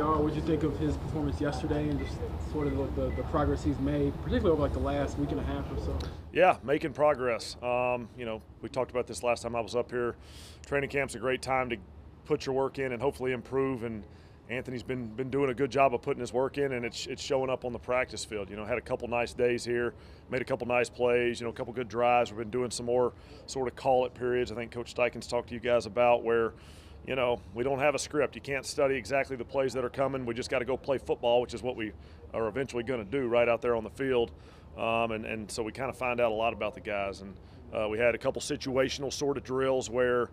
AR, what did you think of his performance yesterday and just sort of the progress he's made, particularly over like the last week and a half or so? Yeah, making progress. We talked about this last time I was up here. Training camp's a great time to put your work in and hopefully improve. And Anthony's been doing a good job of putting his work in, and it's showing up on the practice field. Had a couple nice days here, made a couple nice plays, a couple good drives. We've been doing some more sort of call-it periods. I think Coach Steichen's talked to you guys about where, we don't have a script. You can't study exactly the plays that are coming. We just got to go play football, which is what we are eventually going to do right out there on the field. And so we kind of find out a lot about the guys. And we had a couple situational sort of drills where,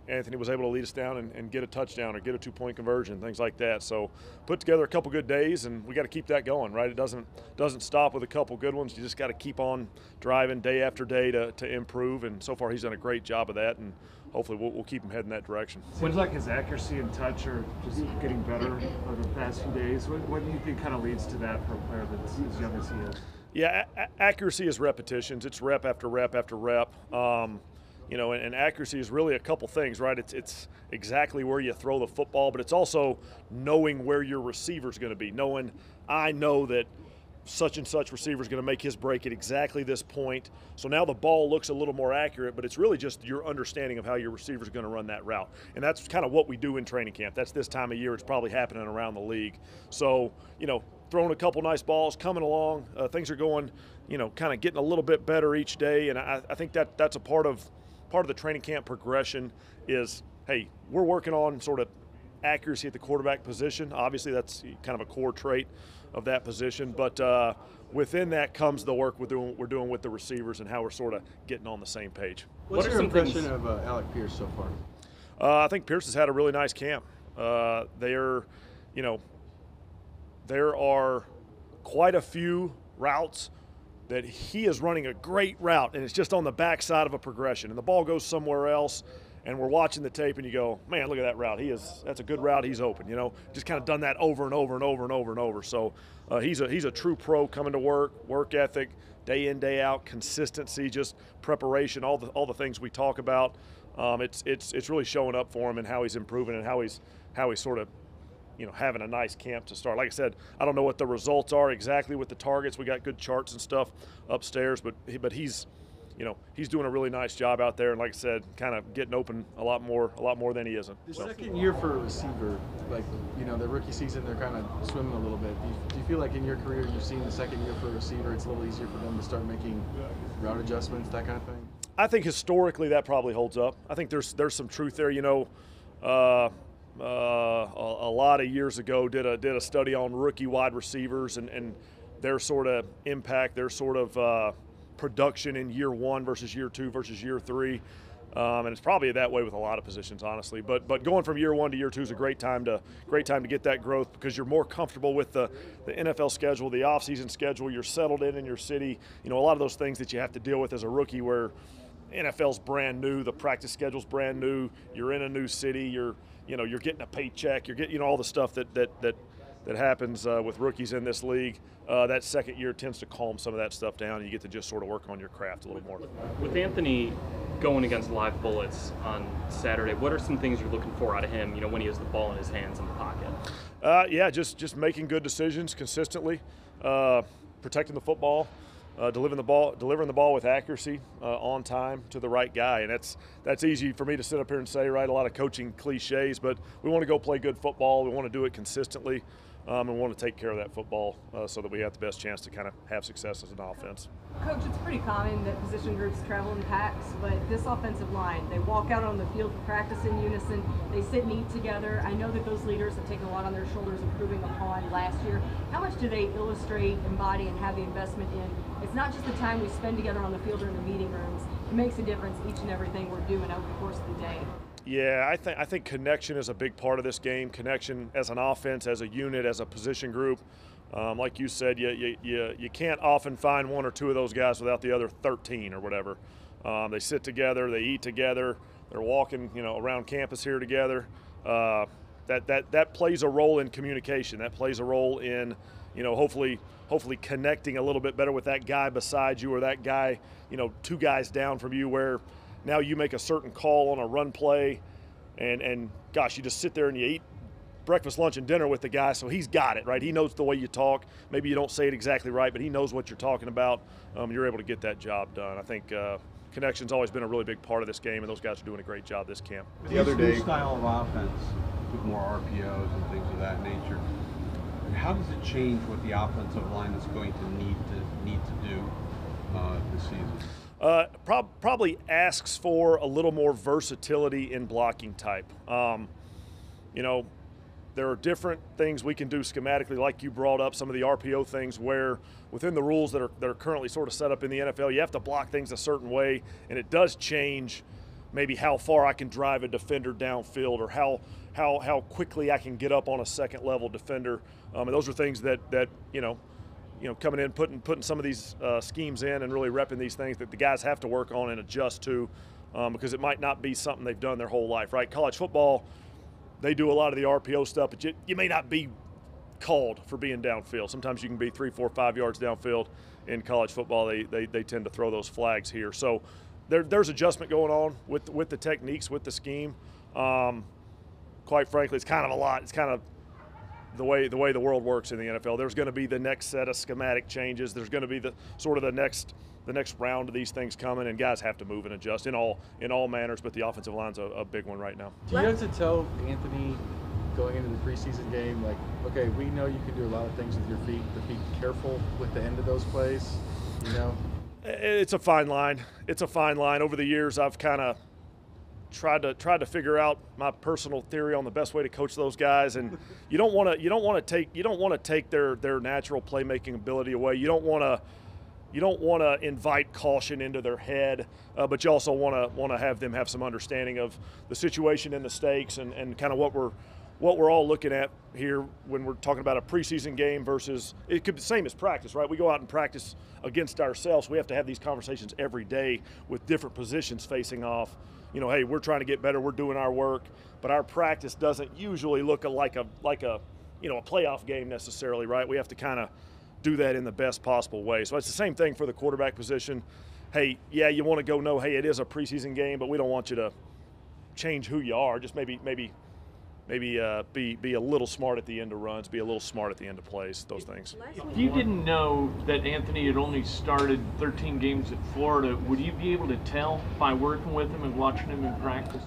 Anthony was able to lead us down and get a touchdown or get a two-point conversion, things like that. So put together a couple good days, and we got to keep that going, right? It doesn't stop with a couple good ones. You just got to keep on driving day after day to improve. And so far he's done a great job of that, and hopefully we'll keep him heading that direction. Seems like his accuracy and touch are just getting better over the past few days. What do you think kind of leads to that for a player that's as young as he is? Yeah, accuracy is repetitions. It's rep after rep after rep. And accuracy is really a couple things, right? It's exactly where you throw the football, but it's also knowing where your receiver's going to be. I know that such and such receiver is going to make his break at exactly this point. So now the ball looks a little more accurate, but it's really just your understanding of how your receiver is going to run that route. And that's kind of what we do in training camp. That's this time of year. It's probably happening around the league. So, throwing a couple nice balls, coming along, things are going, kind of getting a little bit better each day. And I think that's a part of the training camp progression is, hey, we're working on sort of accuracy at the quarterback position. Obviously, that's kind of a core trait of that position. But within that comes the work we're doing with the receivers and how we're sort of getting on the same page. What's your impression of Alec Pierce so far? I think Pierce has had a really nice camp. There are quite a few routes that he is running a great route, and it's just on the backside of a progression, and the ball goes somewhere else, and we're watching the tape, and you go, man, look at that route. That's a good route. He's open. Just kind of done that over and over and over and over and over. So he's a true pro coming to work ethic, day in, day out, consistency, just preparation, all the things we talk about. It's really showing up for him and how he's improving and how he's sort of having a nice camp to start. Like I said, I don't know what the results are exactly with the targets. We got good charts and stuff upstairs, but he's doing a really nice job out there. And like I said, kind of getting open a lot more than he isn't. The second year for a receiver, the rookie season, they're kind of swimming a little bit. Do you feel like in your career you've seen the second year for a receiver, it's a little easier for them to start making route adjustments, that kind of thing? I think historically that probably holds up. I think there's some truth there. A lot of years ago did a study on rookie wide receivers and their sort of impact, their sort of production in year one versus year two versus year three. And it's probably that way with a lot of positions, honestly. But going from year one to year two is a great time to get that growth because you're more comfortable with the NFL schedule, the offseason schedule. You're settled in your city. A lot of those things that you have to deal with as a rookie where NFL's brand new, the practice schedule's brand new, you're in a new city, you're getting a paycheck, you're getting all the stuff that happens with rookies in this league. That second year tends to calm some of that stuff down, and you get to just sort of work on your craft a little more. With Anthony going against live bullets on Saturday, what are some things you're looking for out of him, when he has the ball in his hands in the pocket? Just making good decisions consistently, protecting the football, delivering the ball with accuracy, on time to the right guy, and that's easy for me to sit up here and say, right? A lot of coaching cliches, but we want to go play good football. We want to do it consistently, and we want to take care of that football so that we have the best chance to kind of have success as an offense. Coach, it's pretty common that position groups travel in packs, but this offensive line, they walk out on the field for practice in unison. They sit and eat together. I know that those leaders have taken a lot on their shoulders, improving upon last year. How much do they illustrate, embody, and have the investment in? It's not just the time we spend together on the field or in the meeting rooms. It makes a difference each and everything we're doing over the course of the day. Yeah, I think connection is a big part of this game. Connection as an offense, as a unit, as a position group. Like you said, you can't often find one or two of those guys without the other 13 or whatever. They sit together, they eat together, they're walking, around campus here together. That plays a role in communication. That plays a role in, hopefully connecting a little bit better with that guy beside you or that guy, two guys down from you where now you make a certain call on a run play and gosh, you just sit there and you eat breakfast, lunch, and dinner with the guy, so he's got it, right? He knows the way you talk. Maybe you don't say it exactly right, but he knows what you're talking about. You're able to get that job done. I think connection's always been a really big part of this game, and those guys are doing a great job this camp. The other day, style of offense with more RPOs and things of that nature. How does it change what the offensive line is going to need to do this season? Probably asks for a little more versatility in blocking type. You know, there are different things we can do schematically, like you brought up, some of the RPO things where within the rules that are currently sort of set up in the NFL, you have to block things a certain way, and it does change maybe how far I can drive a defender downfield or how quickly I can get up on a second level defender. And those are things that you know, coming in, putting some of these schemes in and really repping these things that the guys have to work on and adjust to, because it might not be something they've done their whole life, right? College football, they do a lot of the RPO stuff, but you may not be called for being downfield. Sometimes you can be 3, 4, 5 yards downfield. In college football, they tend to throw those flags here. So there's adjustment going on with the techniques, with the scheme. Quite frankly, it's kind of a lot. It's kind of the way the world works in the NFL. There's going to be the next set of schematic changes. There's going to be the next round of these things coming, and guys have to move and adjust in all manners. But the offensive line's a big one right now. Do you have to tell Anthony going into the preseason game, like, okay, we know you can do a lot of things with your feet, but be careful with the end of those plays, you know? It's a fine line. It's a fine line. Over the years, I've kind of tried to figure out my personal theory on the best way to coach those guys, and you don't want to take their natural playmaking ability away. You don't want to invite caution into their head, but you also want to have them have some understanding of the situation and the stakes and kind of what we're all looking at here when we're talking about a preseason game versus it could be the same as practice, right? We go out and practice against ourselves. We have to have these conversations every day with different positions facing off. You know, hey, we're trying to get better. We're doing our work, but our practice doesn't usually look like a playoff game necessarily, right? We have to kind of do that in the best possible way. So it's the same thing for the quarterback position. Hey, yeah, you want to go know, hey, it is a preseason game, but we don't want you to change who you are. Just maybe be a little smart at the end of runs, be a little smart at the end of plays, those things. If you didn't know that Anthony had only started 13 games at Florida, would you be able to tell by working with him and watching him in practice?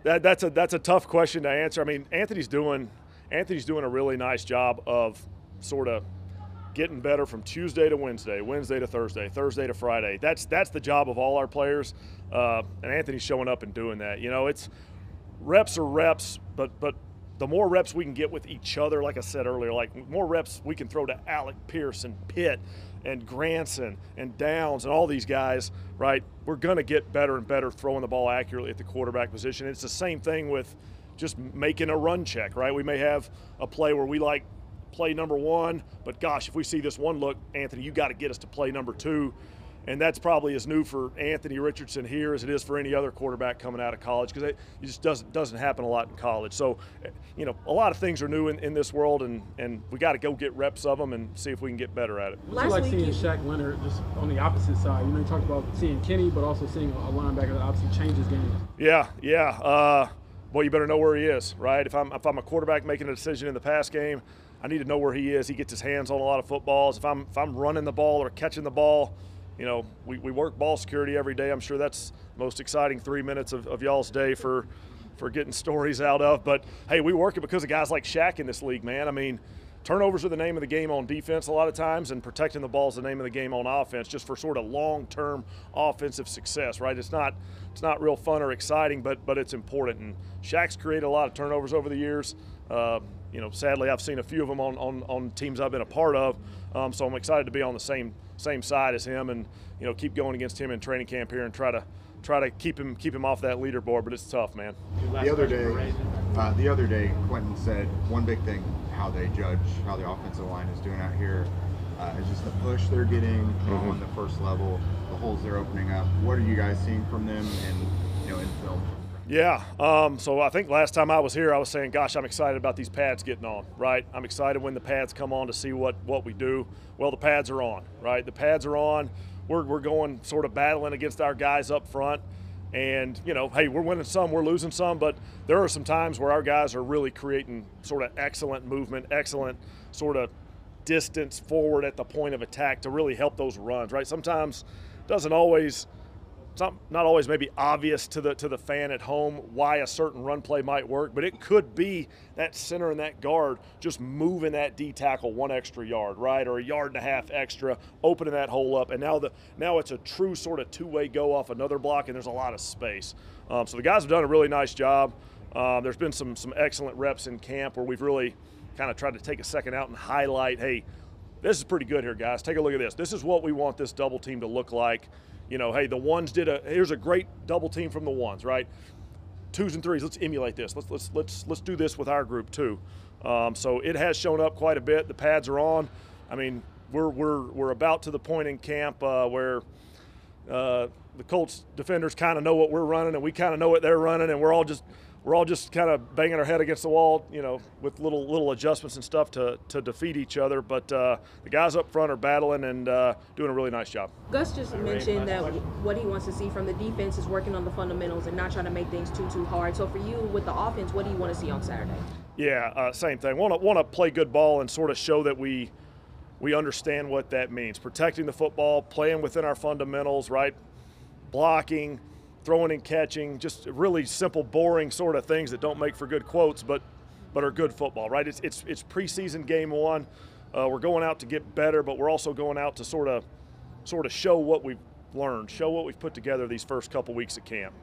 That's a tough question to answer. I mean, Anthony's doing a really nice job of sort of getting better from Tuesday to Wednesday, Wednesday to Thursday, Thursday to Friday. That's the job of all our players, and Anthony's showing up and doing that. You know, it's reps are reps, but the more reps we can get with each other, like I said earlier, like more reps we can throw to Alec Pierce and Pitt and Granson and Downs and all these guys, right? We're going to get better and better throwing the ball accurately at the quarterback position. It's the same thing with just making a run check, right? We may have a play where we like play number 1, but gosh, if we see this one look, Anthony, you got to get us to play number 2. And that's probably as new for Anthony Richardson here as it is for any other quarterback coming out of college, because it just doesn't happen a lot in college. So, you know, a lot of things are new in this world, and we got to go get reps of them and see if we can get better at it. What's it like seeing Shaq Leonard just on the opposite side? You know, you talked about seeing Kenny, but also seeing a linebacker that obviously changes games. Yeah. Well, you better know where he is, right? If I'm a quarterback making a decision in the pass game, I need to know where he is. He gets his hands on a lot of footballs. If I'm running the ball or catching the ball, you know, we work ball security every day. I'm sure that's the most exciting 3 minutes of y'all's day for getting stories out of. But, hey, we work it because of guys like Shaq in this league, man. I mean, turnovers are the name of the game on defense a lot of times, and protecting the ball is the name of the game on offense, just for sort of long-term offensive success, right? It's not real fun or exciting, but it's important. And Shaq's created a lot of turnovers over the years. You know, sadly, I've seen a few of them on teams I've been a part of, so I'm excited to be on the same side as him, and you know, keep going against him in training camp here and try to keep him off that leaderboard. But it's tough, man. The other day, Quentin said one big thing: how they judge how the offensive line is doing out here is just the push they're getting on the first level, the holes they're opening up. What are you guys seeing from them, and in film? Yeah, so I think last time I was here, I was saying, gosh, I'm excited about these pads getting on, right? I'm excited when the pads come on to see what we do. Well, the pads are on, right? The pads are on. We're going sort of battling against our guys up front. And, you know, hey, we're winning some, we're losing some, but there are some times where our guys are really creating sort of excellent movement, excellent sort of distance forward at the point of attack to really help those runs, right? Sometimes it doesn't always, it's not always maybe obvious to the fan at home why a certain run play might work, but it could be that center and that guard just moving that D tackle 1 extra yard, right, or a 1.5 yards extra, opening that hole up, and now it's a true sort of two-way go off another block, and there's a lot of space. So the guys have done a really nice job. There's been some excellent reps in camp where we've really kind of tried to take a second out and highlight, hey, this is pretty good here, guys. Take a look at this. This is what we want this double team to look like. You know, hey, the ones here's a great double team from the ones, right? 2s and 3s, let's emulate this. Let's do this with our group too. So it has shown up quite a bit. The pads are on. I mean, we're about to the point in camp where the Colts defenders kind of know what we're running, and we kind of know what they're running, and we're all just kind of banging our head against the wall, you know, with little adjustments and stuff to defeat each other. But the guys up front are battling and doing a really nice job. Gus just mentioned that what he wants to see from the defense is working on the fundamentals and not trying to make things too hard. So for you with the offense, what do you want to see on Saturday? Yeah, same thing. Want to play good ball and sort of show that we understand what that means. Protecting the football, playing within our fundamentals, right? Blocking, throwing and catching, just really simple, boring sort of things that don't make for good quotes, but are good football, right? It's preseason game 1. We're going out to get better, but we're also going out to sort of show what we've learned, show what we've put together these first couple weeks at camp.